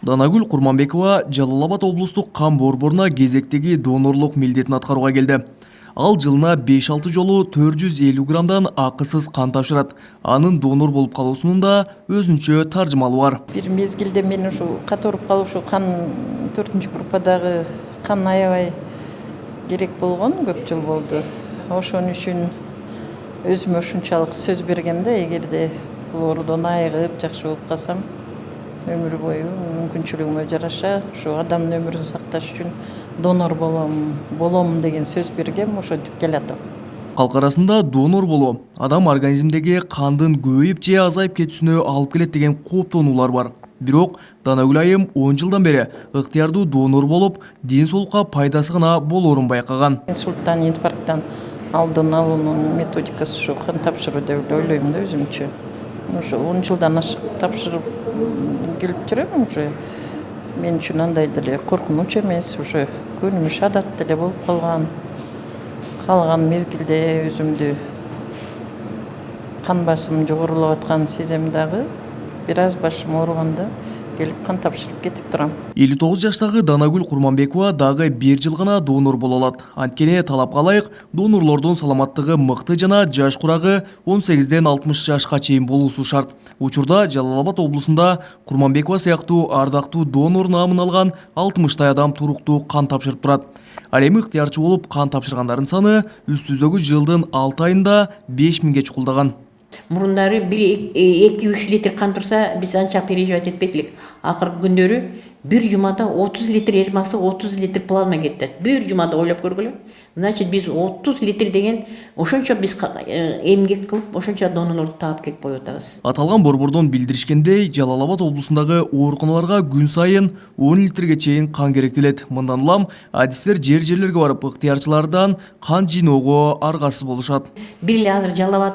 Данагүл Курманбекова Жалал-Абад облустук кан борборуна кезектеги донорлук милдетин аткарууга келди. Ал жылына 5-6 жолу 450 граммдан акысыз кан тапшырат. Анын донор болуп калуусунун да өзүнчө таржымалы бар. Бир мезгилде мен ушу катырып калып ушу кан 4-группадагы кан аябай керек болгон, көп жыл болду. Ошон үчүн өзүмө ушунчалык сөз бергем да, эгерде бул оорудон айыгып жакшы болуп калсам, өмүр бою мүмкүнчүлүгүмө жараша ушу адамдын өмүрүн сакташ үчүн донор болом деген сөз бергем, ошентип келатам. Калк арасында донор болуу адам организмдеги кандын көбөйүп же азайып кетүүсүнө алып келет деген кооптонуулар бар. Бирок Данагүл айым 10 жылдан бери ыктыярдуу донор болуп, ден соолукка пайдасы гана болоорун байкаган. Инсульттан, инфаркттан алдын алуунун методикасы ушу кан тапшыруу деп ойлойм да өзүмчө. Ушу 10 жылдан ашык тапшырып келип жүрөм уже. Мен үчүн андай деле коркунуч эмес, уже күнүмүш адат деле болуп калган. Калган мезгилде өзүмдү кан басым жогорулап атканын сезем дагы. Бир аз башым ооруганда келип кан тапшырып кетип турам. 59 жаштагы Данагүл Курманбекова дагы 1 жыл гана донор боло алат. Анткени талапка ылайык донорлордун саламаттыгы мыкты жана жаш курагы 18ден 60 жашка чейин болуусу шарт. Учурда Жалал-Абад облусунда Курманбекова сыяктуу ардактуу донор наамын алган 60 адам туруктуу кан тапшырып турат. Ал эми ыктыярчы болуп кан тапшыргандардын саны үстүбүздөгү жылдын 6 айында 5000ге чукулдаган. Мурундары 1-2-3 литр кан турса, биз анча переживать этпейт элек. Акыркы күндөрү бир жумада 30 литр эжмасы, 30 литр плазма кетет. Бир жумада ойлоп көргүлө. Значит, биз 30 литр деген ошончо биз эмгек кылып, ошончо донорлорду таап келип коюп атабыз. Аталган борбордон билдиришкендей, Жалал-Абад облусундагы ооруканаларга күн сайын 10 литрге чейин кан керектелет. Мындан улам адистер жерлерге барып, ыктыярчылардан кан жыйноого аргасыз болушат. Бир эле азыр Жалал-Абад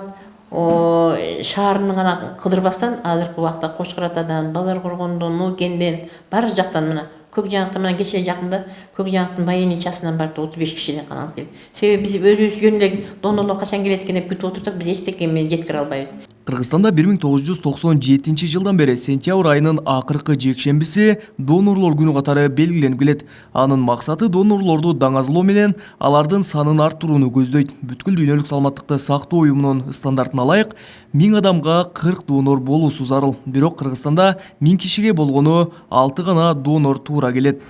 шаарынын гана кыдырбастан азыркы убакта Кочкор Атадан, Базар Коргондон, Нуукенден, бар жактан мына Көк Жаңактан, мына кечээ жакында Көк Жаңактын больницасынан барып 35 кишиден кан алып келип. Себеби биз өзүбүз жөн эле донорлор качан келет экен деп күтүп отурсак, биз эчтеке менен жеткире албайбыз. Кыргызстанда 1997 жылдан бери сентябрь айынын акыркы жекшембиси донорлор күнү катары белгиленип келет. Анын максаты донорлорду даңазалоо менен алардын санын арттырууну көздөйт. Бүткүл дүйнөлүк саламаттыкты сактоо уюмунун стандартына ылайык 1000 адамга 40 донор болуусу зарыл. Бирок Кыргызстанда 1000 кишиге болгону 6 гана донор туура келет.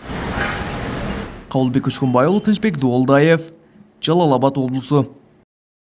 Кабылбек Көчкөнбай уулу, Тынчбек Дуолдаев, Жалал-Абад облусу.